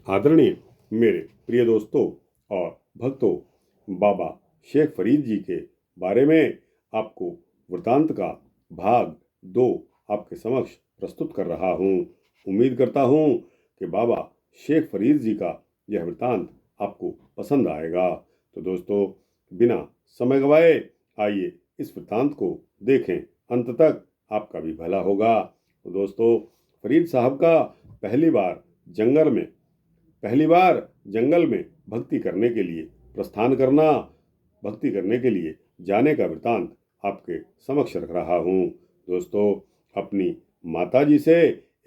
आदरणीय मेरे प्रिय दोस्तों और भक्तों, बाबा शेख फरीद जी के बारे में आपको वृतांत का भाग 2 आपके समक्ष प्रस्तुत कर रहा हूँ। उम्मीद करता हूँ कि बाबा शेख फरीद जी का यह वृतांत आपको पसंद आएगा। तो दोस्तों, बिना समय गवाए आइए इस वृतांत को देखें, अंत तक आपका भी भला होगा। तो दोस्तों, फरीद साहब का पहली बार जंगल में भक्ति करने के लिए प्रस्थान करना, भक्ति करने के लिए जाने का वृतांत आपके समक्ष रख रहा हूँ। दोस्तों, अपनी माताजी से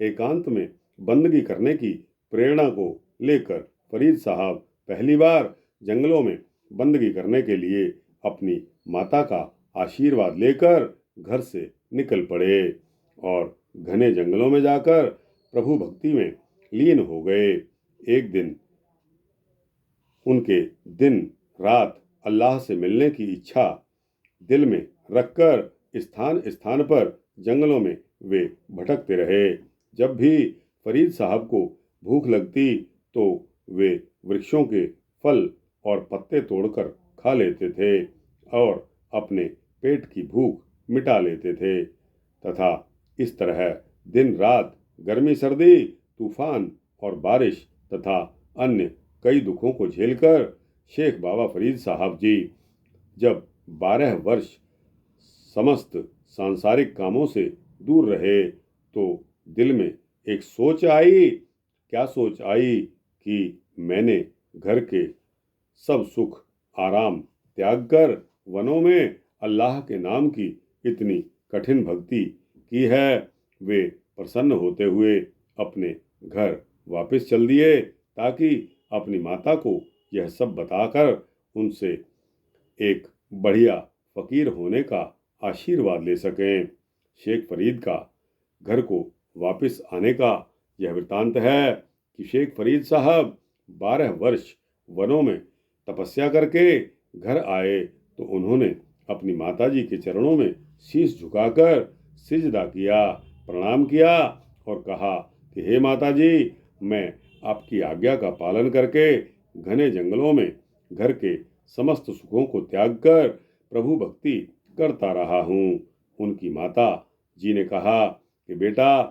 एकांत में बंदगी करने की प्रेरणा को लेकर फरीद साहब पहली बार जंगलों में बंदगी करने के लिए अपनी माता का आशीर्वाद लेकर घर से निकल पड़े और घने जंगलों में जाकर प्रभु भक्ति में लीन हो गए। एक दिन उनके दिन रात अल्लाह से मिलने की इच्छा दिल में रखकर स्थान स्थान पर जंगलों में वे भटकते रहे। जब भी फरीद साहब को भूख लगती तो वे वृक्षों के फल और पत्ते तोड़कर खा लेते थे और अपने पेट की भूख मिटा लेते थे तथा इस तरह दिन रात, गर्मी सर्दी, तूफान और बारिश तथा अन्य कई दुखों को झेलकर शेख बाबा फरीद साहब जी जब 12 वर्ष समस्त सांसारिक कामों से दूर रहे तो दिल में एक सोच आई। क्या सोच आई कि मैंने घर के सब सुख आराम त्याग कर वनों में अल्लाह के नाम की इतनी कठिन भक्ति की है। वे प्रसन्न होते हुए अपने घर वापस चल दिए ताकि अपनी माता को यह सब बताकर उनसे एक बढ़िया फकीर होने का आशीर्वाद ले सकें। शेख फरीद का घर को वापस आने का यह वृतांत है कि शेख फरीद साहब 12 वर्ष वनों में तपस्या करके घर आए तो उन्होंने अपनी माताजी के चरणों में शीश झुकाकर सिजदा किया, प्रणाम किया और कहा कि हे माताजी, मैं आपकी आज्ञा का पालन करके घने जंगलों में घर के समस्त सुखों को त्याग कर प्रभु भक्ति करता रहा हूँ। उनकी माता जी ने कहा कि बेटा,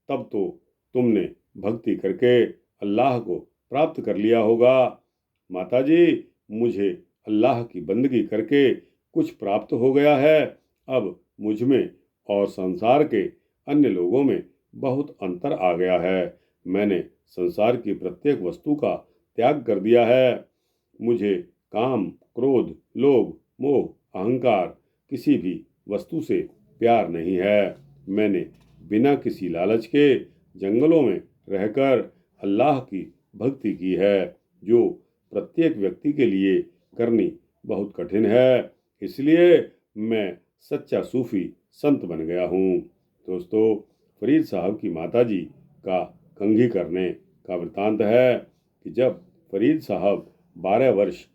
तब तो तुमने भक्ति करके अल्लाह को प्राप्त कर लिया होगा। माताजी, मुझे अल्लाह की बंदगी करके कुछ प्राप्त हो गया है। अब मुझ में और संसार के अन्य लोगों में बहुत अंतर आ गया है। मैंने संसार की प्रत्येक वस्तु का त्याग कर दिया है। मुझे काम, क्रोध, लोभ, मोह, अहंकार किसी भी वस्तु से प्यार नहीं है। मैंने बिना किसी लालच के जंगलों में रहकर अल्लाह की भक्ति की है, जो प्रत्येक व्यक्ति के लिए करनी बहुत कठिन है। इसलिए मैं सच्चा सूफी संत बन गया हूँ। दोस्तों, फरीद साहब की माताजी का कंघी करने का वृतांत है कि जब फरीद साहब 12 वर्ष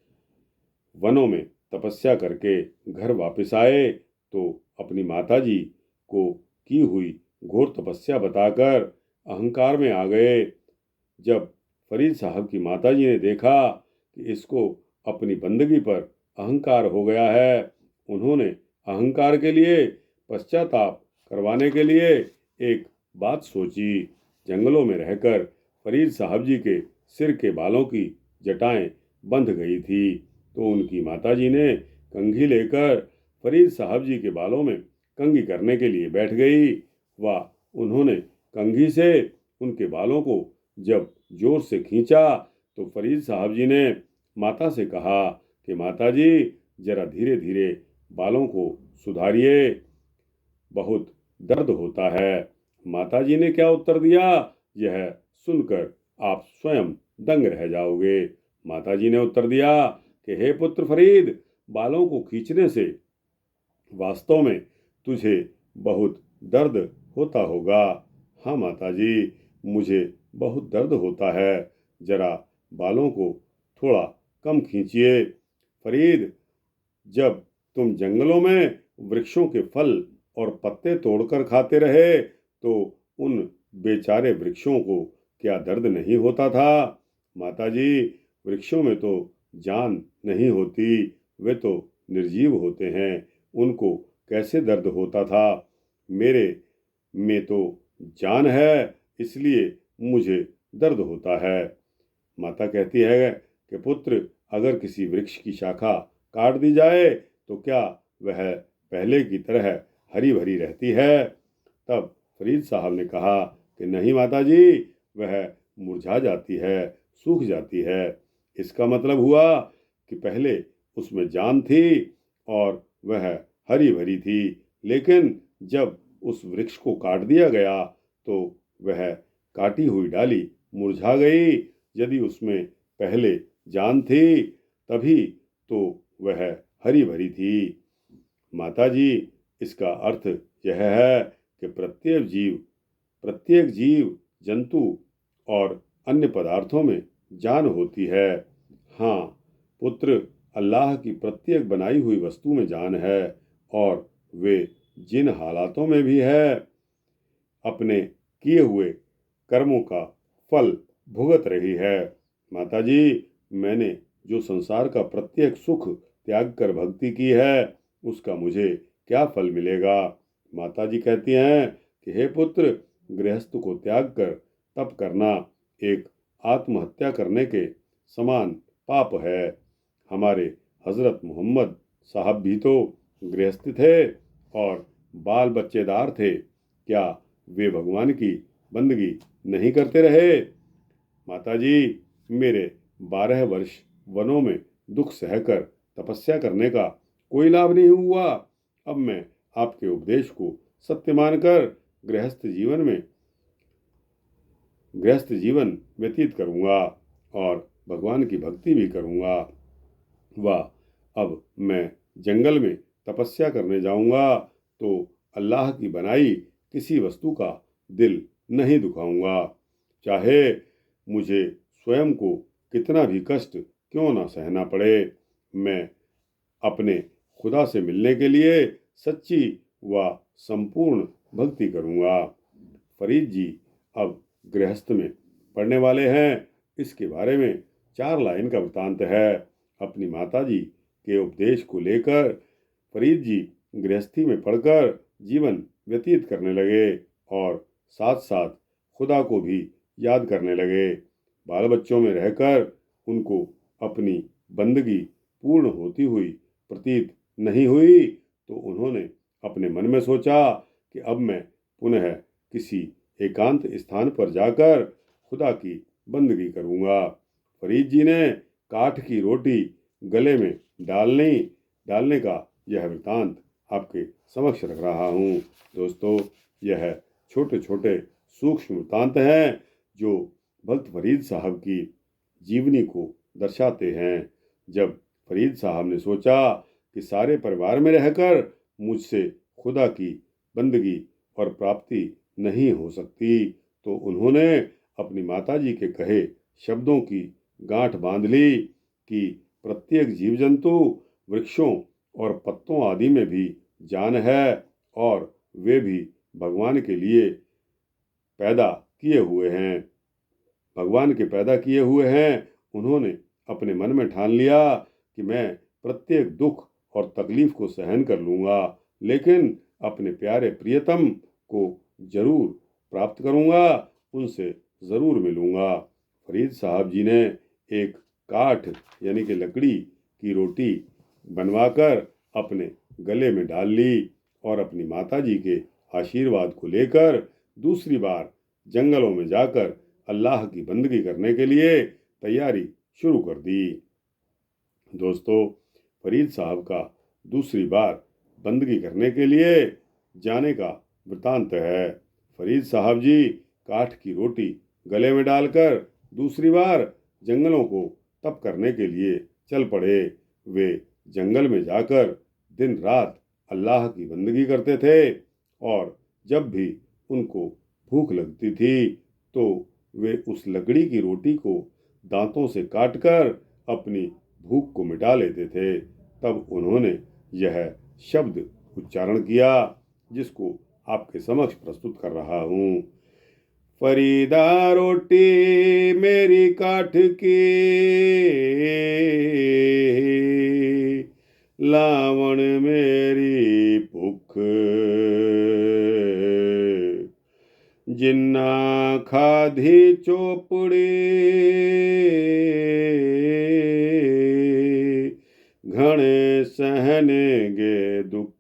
वनों में तपस्या करके घर वापस आए तो अपनी माताजी को की हुई घोर तपस्या बताकर अहंकार में आ गए। जब फरीद साहब की माताजी ने देखा कि इसको अपनी बंदगी पर अहंकार हो गया है, उन्होंने अहंकार के लिए पश्चाताप करवाने के लिए एक बात सोची। जंगलों में रहकर फरीद साहब जी के सिर के बालों की जटाएं बंध गई थी तो उनकी माताजी ने कंघी लेकर फरीद साहब जी के बालों में कंघी करने के लिए बैठ गई। उन्होंने कंघी से उनके बालों को जब जोर से खींचा तो फरीद साहब जी ने माता से कहा कि माताजी, जरा धीरे धीरे बालों को सुधारिए, बहुत दर्द होता है। माताजी ने क्या उत्तर दिया, यह सुनकर आप स्वयं दंग रह जाओगे। माताजी ने उत्तर दिया कि हे पुत्र फरीद, बालों को खींचने से वास्तव में तुझे बहुत दर्द होता होगा। हाँ माताजी, मुझे बहुत दर्द होता है, जरा बालों को थोड़ा कम खींचिए। फरीद, जब तुम जंगलों में वृक्षों के फल और पत्ते तोड़कर खाते रहे तो उन बेचारे वृक्षों को क्या दर्द नहीं होता था। माताजी, वृक्षों में तो जान नहीं होती, वे तो निर्जीव होते हैं, उनको कैसे दर्द होता था? मेरे में तो जान है, इसलिए मुझे दर्द होता है। माता कहती है कि पुत्र, अगर किसी वृक्ष की शाखा काट दी जाए तो क्या वह पहले की तरह हरी भरी रहती है? तब फरीद साहब ने कहा कि नहीं माताजी, वह मुरझा जाती है, सूख जाती है। इसका मतलब हुआ कि पहले उसमें जान थी और वह हरी भरी थी, लेकिन जब उस वृक्ष को काट दिया गया तो वह काटी हुई डाली मुरझा गई। यदि उसमें पहले जान थी तभी तो वह हरी भरी थी। माताजी, इसका अर्थ यह है कि प्रत्येक जीव जंतु और अन्य पदार्थों में जान होती है। हाँ पुत्र, अल्लाह की प्रत्येक बनाई हुई वस्तु में जान है और वे जिन हालातों में भी है अपने किए हुए कर्मों का फल भुगत रही है। माताजी, मैंने जो संसार का प्रत्येक सुख त्याग कर भक्ति की है उसका मुझे क्या फल मिलेगा? माताजी कहती हैं कि हे पुत्र, गृहस्थ को त्याग कर तप करना एक आत्महत्या करने के समान पाप है। हमारे हजरत मोहम्मद साहब भी तो गृहस्थ थे और बाल बच्चेदार थे, क्या वे भगवान की बंदगी नहीं करते रहे? माताजी, मेरे 12 वर्ष वनों में दुख सहकर तपस्या करने का कोई लाभ नहीं हुआ। अब मैं आपके उपदेश को सत्य मानकर गृहस्थ जीवन व्यतीत करूंगा और भगवान की भक्ति भी करूंगा। अब मैं जंगल में तपस्या करने जाऊंगा तो अल्लाह की बनाई किसी वस्तु का दिल नहीं दुखाऊंगा, चाहे मुझे स्वयं को कितना भी कष्ट क्यों ना सहना पड़े। मैं अपने खुदा से मिलने के लिए सच्ची व संपूर्ण भक्ति करूंगा। फरीद जी अब गृहस्थ में पढ़ने वाले हैं। इसके बारे में 4 लाइन का वृतांत है। अपनी माताजी के उपदेश को लेकर फरीद जी गृहस्थी में पढ़कर जीवन व्यतीत करने लगे और साथ साथ खुदा को भी याद करने लगे। बाल बच्चों में रहकर उनको अपनी बंदगी पूर्ण होती हुई प्रतीत नहीं हुई तो उन्होंने अपने मन में सोचा कि अब मैं पुनः किसी एकांत स्थान पर जाकर खुदा की बंदगी करूंगा। फरीद जी ने काठ की रोटी गले में डालने का यह वृतांत आपके समक्ष रख रहा हूँ। दोस्तों, यह छोटे छोटे सूक्ष्म वृतांत हैं जो भक्त फरीद साहब की जीवनी को दर्शाते हैं। जब फरीद साहब ने सोचा कि सारे परिवार में रहकर मुझसे खुदा की बंदगी और प्राप्ति नहीं हो सकती तो उन्होंने अपनी माताजी के कहे शब्दों की गांठ बांध ली कि प्रत्येक जीव जंतु, वृक्षों और पत्तों आदि में भी जान है और वे भी भगवान के लिए पैदा किए हुए हैं, भगवान के पैदा किए हुए हैं। उन्होंने अपने मन में ठान लिया कि मैं प्रत्येक दुख और तकलीफ को सहन कर लूंगा, लेकिन अपने प्यारे प्रियतम को जरूर प्राप्त करूंगा, उनसे जरूर मिलूंगा। फरीद साहब जी ने एक काठ यानी कि लकड़ी की रोटी बनवाकर अपने गले में डाल ली और अपनी माताजी के आशीर्वाद को लेकर दूसरी बार जंगलों में जाकर अल्लाह की बंदगी करने के लिए तैयारी शुरू कर दी। दोस्तों, फरीद साहब का दूसरी बार बंदगी करने के लिए जाने का वृतांत है। फरीद साहब जी काठ की रोटी गले में डालकर दूसरी बार जंगलों को तप करने के लिए चल पड़े। वे जंगल में जाकर दिन रात अल्लाह की बंदगी करते थे और जब भी उनको भूख लगती थी तो वे उस लकड़ी की रोटी को दांतों से काटकर अपनी भूख को मिटा लेते थे। तब उन्होंने यह शब्द उच्चारण किया जिसको आपके समक्ष प्रस्तुत कर रहा हूँ। फरीदा रोटी मेरी काठ की, लावण मेरी भूख, जिन्ना खाधी चोपड़ी, घणे सहनेंगे दुख।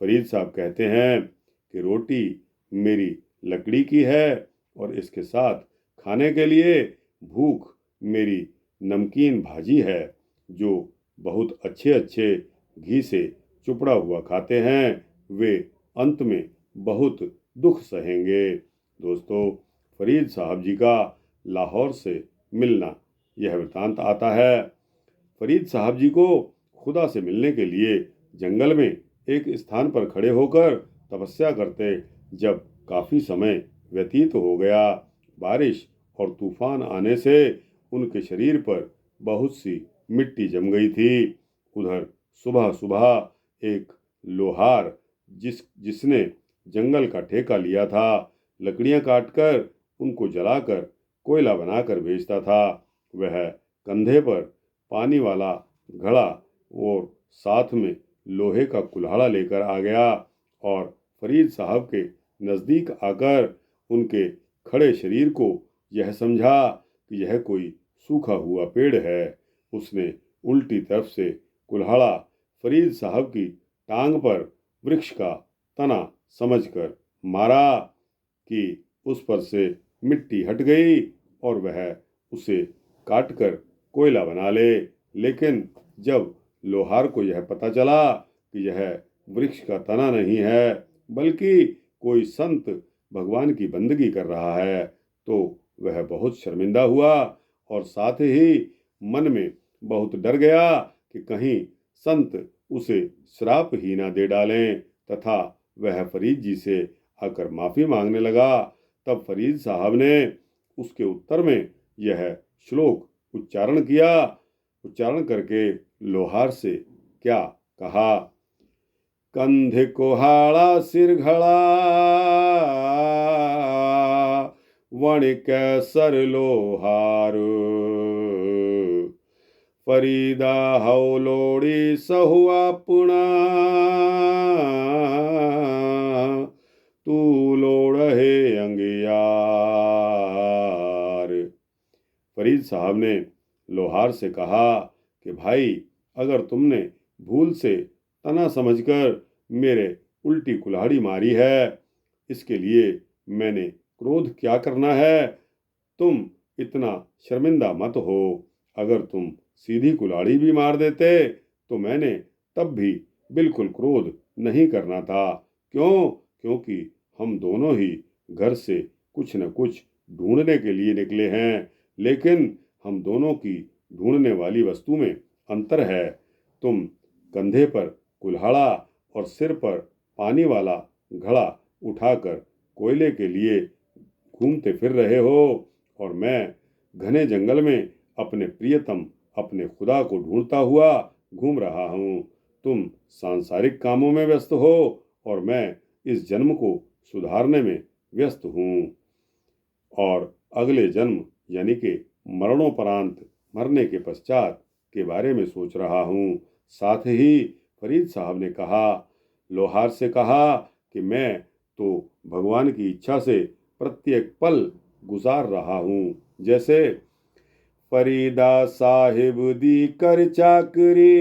फरीद साहब कहते हैं कि रोटी मेरी लकड़ी की है और इसके साथ खाने के लिए भूख मेरी नमकीन भाजी है, जो बहुत अच्छे अच्छे घी से चुपड़ा हुआ खाते हैं वे अंत में बहुत दुख सहेंगे। दोस्तों, फरीद साहब जी का लाहौर से मिलना यह वृतांत आता है। फरीद साहब जी को खुदा से मिलने के लिए जंगल में एक स्थान पर खड़े होकर तपस्या करते। जब काफी समय व्यतीत हो गया, बारिश और तूफान आने से उनके शरीर पर बहुत सी मिट्टी जम गई थी। उधर सुबह सुबह एक लोहार जिसने जंगल का ठेका लिया था, लकड़ियां काटकर उनको जलाकर कोयला बनाकर बेचता था। वह कंधे पर पानी वाला घड़ा और साथ में लोहे का कुल्हाड़ा लेकर आ गया और फरीद साहब के नज़दीक आकर उनके खड़े शरीर को यह समझा कि यह कोई सूखा हुआ पेड़ है। उसने उल्टी तरफ से कुल्हाड़ा फरीद साहब की टांग पर वृक्ष का तना समझकर मारा कि उस पर से मिट्टी हट गई और वह उसे काटकर कोयला बना ले। लेकिन जब लोहार को यह पता चला कि यह वृक्ष का तना नहीं है बल्कि कोई संत भगवान की बंदगी कर रहा है, तो वह बहुत शर्मिंदा हुआ और साथ ही मन में बहुत डर गया कि कहीं संत उसे श्राप ही ना दे डालें, तथा वह फरीद जी से आकर माफी मांगने लगा। तब फरीद साहब ने उसके उत्तर में यह श्लोक उच्चारण करके लोहार से क्या कहा। कंधे कुहाड़ा सिर घड़ा, वणिक सर लोहार, फरीदा हौलोड़ी सहुआ पुणा, तू लोड़ है अंगियार। फरीद साहब ने लोहार से कहा कि भाई, अगर तुमने भूल से तना समझकर मेरे उल्टी कुल्हाड़ी मारी है, इसके लिए मैंने क्रोध क्या करना है। तुम इतना शर्मिंदा मत हो। अगर तुम सीधी कुल्हाड़ी भी मार देते तो मैंने तब भी बिल्कुल क्रोध नहीं करना था। क्यों? क्योंकि हम दोनों ही घर से कुछ न कुछ ढूंढने के लिए निकले हैं, लेकिन हम दोनों की ढूंढने वाली वस्तु में अंतर है। तुम कंधे पर कुल्हाड़ा और सिर पर पानी वाला घड़ा उठाकर कोयले के लिए घूमते फिर रहे हो और मैं घने जंगल में अपने प्रियतम अपने खुदा को ढूंढता हुआ घूम रहा हूँ। तुम सांसारिक कामों में व्यस्त हो और मैं इस जन्म को सुधारने में व्यस्त हूँ और अगले जन्म यानी कि मरणोपरांत मरने के पश्चात के बारे में सोच रहा हूँ। साथ ही फरीद साहब ने लोहार से कहा कि मैं तो भगवान की इच्छा से प्रत्येक पल गुजार रहा हूँ। जैसे फरीदा साहिब दी कर चाकरी,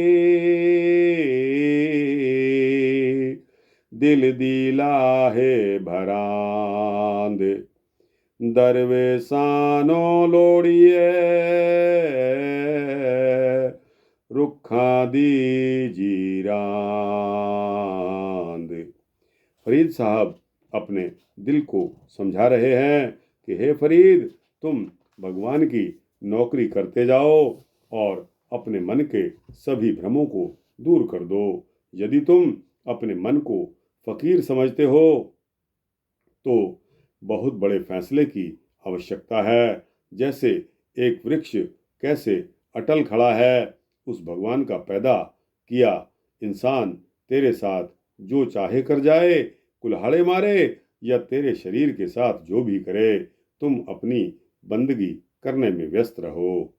दिल दी लाहे भरांद, दरवेसानो लोड़िए, रुखा दी जीरांद। फरीद साहब अपने दिल को समझा रहे हैं कि हे फरीद, तुम भगवान की नौकरी करते जाओ और अपने मन के सभी भ्रमों को दूर कर दो। यदि तुम अपने मन को फकीर समझते हो तो बहुत बड़े फैसले की आवश्यकता है। जैसे एक वृक्ष कैसे अटल खड़ा है, उस भगवान का पैदा किया इंसान तेरे साथ जो चाहे कर जाए, कुल्हाड़े मारे या तेरे शरीर के साथ जो भी करे, तुम अपनी बंदगी करने में व्यस्त रहो।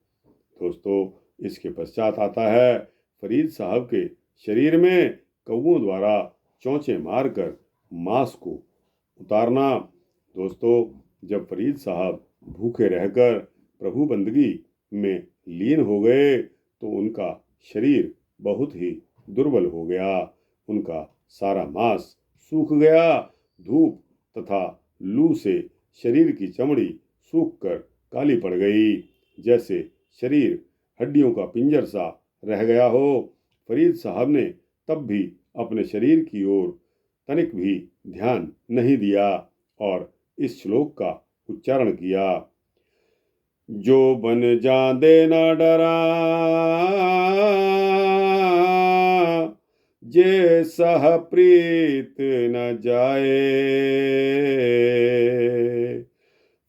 दोस्तों, इसके पश्चात आता है फरीद साहब के शरीर में कौओं द्वारा चोंचे मारकर मांस को उतारना। दोस्तों, जब फरीद साहब भूखे रहकर प्रभु बंदगी में लीन हो गए तो उनका शरीर बहुत ही दुर्बल हो गया। उनका सारा मांस सूख गया। धूप तथा लू से शरीर की चमड़ी सूखकर काली पड़ गई, जैसे शरीर हड्डियों का पिंजर सा रह गया हो। फरीद साहब ने तब भी अपने शरीर की ओर तनिक भी ध्यान नहीं दिया और इस श्लोक का उच्चारण किया। जो बन जादे न डरा, जे सह प्रीत न जाए,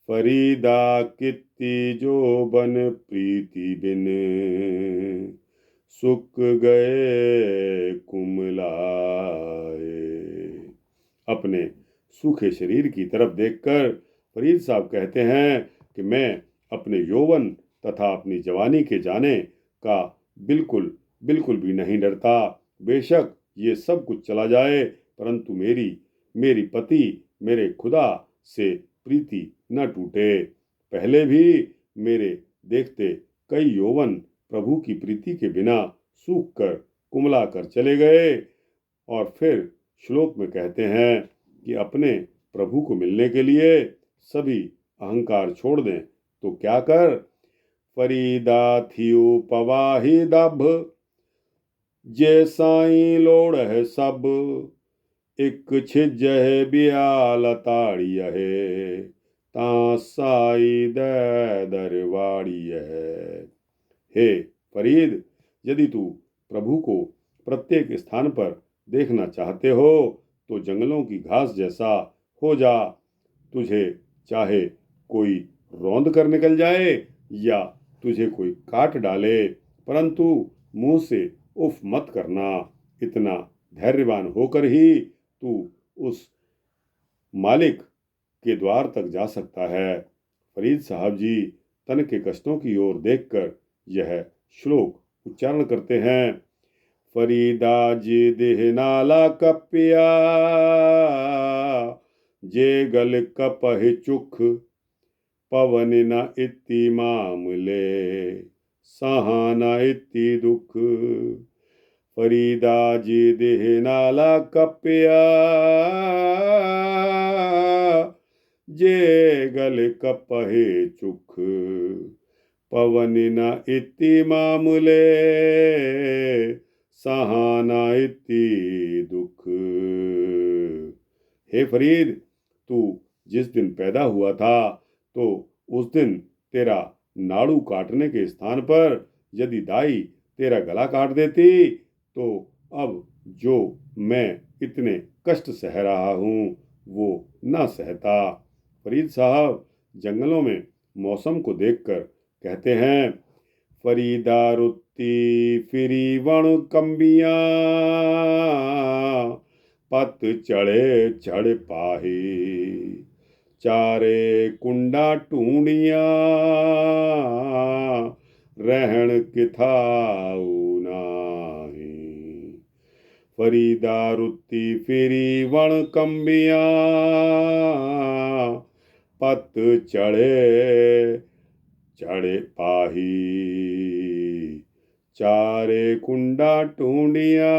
फरीदा कित्ती जो बन प्रीति बिन, सुख गए कुमलाए। अपने सूखे शरीर की तरफ देखकर फरीद साहब कहते हैं कि मैं अपने यौवन तथा अपनी जवानी के जाने का बिल्कुल भी नहीं डरता। बेशक ये सब कुछ चला जाए, परंतु मेरी पति मेरे खुदा से प्रीति न टूटे। पहले भी मेरे देखते कई यौवन प्रभु की प्रीति के बिना सूख कर कुमला कर चले गए। और फिर श्लोक में कहते हैं कि अपने प्रभु को मिलने के लिए सभी अहंकार छोड़ दें तो क्या कर। फरीदा थियो पवाही दभ, जे साई लोड़ है सब, एक छिजह बियाल ताड़ी है, ता साई दे दरवाड़ी है। हे फरीद, यदि तू प्रभु को प्रत्येक स्थान पर देखना चाहते हो तो जंगलों की घास जैसा हो जा। तुझे चाहे कोई रौंद कर निकल जाए या तुझे कोई काट डाले, परंतु मुंह से उफ मत करना। इतना धैर्यवान होकर ही तू उस मालिक के द्वार तक जा सकता है। फरीद साहब जी तन के कष्टों की ओर देखकर यह श्लोक उच्चारण करते हैं। फरीदा जी देह नाला कपिया, जे गल कपह चुख, पवन न इति मामले, सहाना इति दुख। फरीदा जी देह नाला कपिया, जे गल कपह चुख, पवन न इति मामले, सहाना इति दुख। हे फरीद, तू जिस दिन पैदा हुआ था तो उस दिन तेरा नाड़ू काटने के स्थान पर यदि दाई तेरा गला काट देती तो अब जो मैं इतने कष्ट सह रहा हूँ वो ना सहता। फरीद साहब जंगलों में मौसम को देखकर कहते हैं। फरीदा रुत्ती फिरी वण कंबिया, पत चढ़े चढ़ पाही, चारे कुंडा टूंडिया, रहन किथाऊ नाही। फरीदा रुत्ती फिरी वण कंबिया, पत चढ़े चढ़े पाही, चारे कुंडा टूंडिया,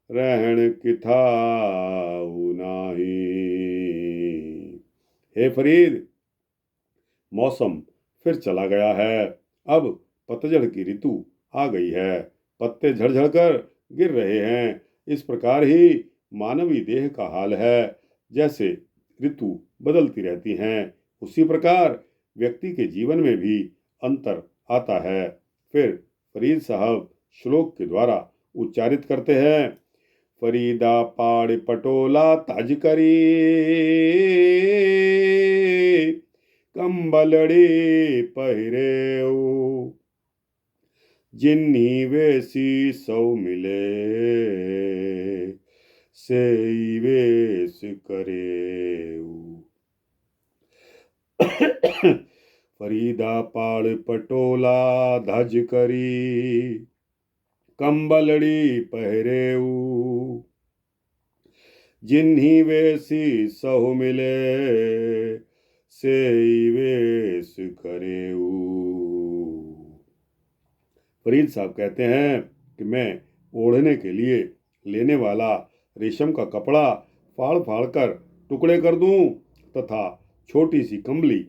रहन किथाऊ नाही। हे फरीद, मौसम फिर चला गया है। अब पतझड़ की ऋतु आ गई है। पत्ते झड़झड़ कर गिर रहे हैं। इस प्रकार ही मानवीय देह का हाल है। जैसे ऋतु बदलती रहती हैं, उसी प्रकार व्यक्ति के जीवन में भी अंतर आता है। फिर फरीद साहब श्लोक के द्वारा उच्चारित करते हैं। फरीदा पाड़ पटोला ताज करी, कंबलड़ी पहिरेऊ, जिन्नी वेसी सौ मिले, सेई वेश करेऊ। फरीदा पाड़ पटोला धज करी, कंबलड़ी पहरेऊ। जिन्ही वेसी सहु मिले, सेई वेश करेऊ। फरीद साहब कहते हैं कि मैं ओढ़ने के लिए लेने वाला रेशम का कपड़ा फाड़ फाड़ कर टुकड़े कर दूं तथा छोटी सी कंबली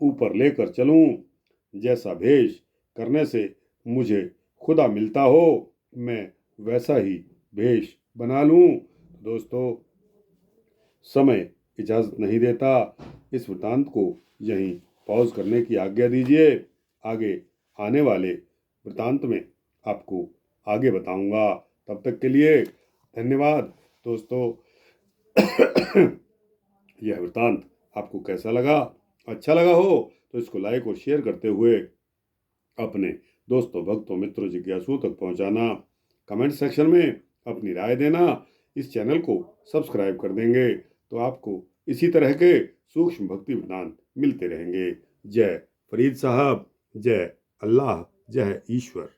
ऊपर लेकर चलूं। जैसा भेष करने से मुझे खुदा मिलता हो, मैं वैसा ही भेष बना लूं। दोस्तों, समय इजाज़त नहीं देता। इस वृत्तांत को यहीं पॉज करने की आज्ञा दीजिए। आगे आने वाले वृत्तांत में आपको आगे बताऊंगा। तब तक के लिए धन्यवाद। दोस्तों, यह वृत्तांत आपको कैसा लगा? अच्छा लगा हो तो इसको लाइक और शेयर करते हुए अपने दोस्तों, भक्तों, मित्रों, जिज्ञासुओं तक पहुंचाना। कमेंट सेक्शन में अपनी राय देना। इस चैनल को सब्सक्राइब कर देंगे तो आपको इसी तरह के सूक्ष्म भक्ति वृत्तांत मिलते रहेंगे। जय फरीद साहब, जय अल्लाह, जय ईश्वर।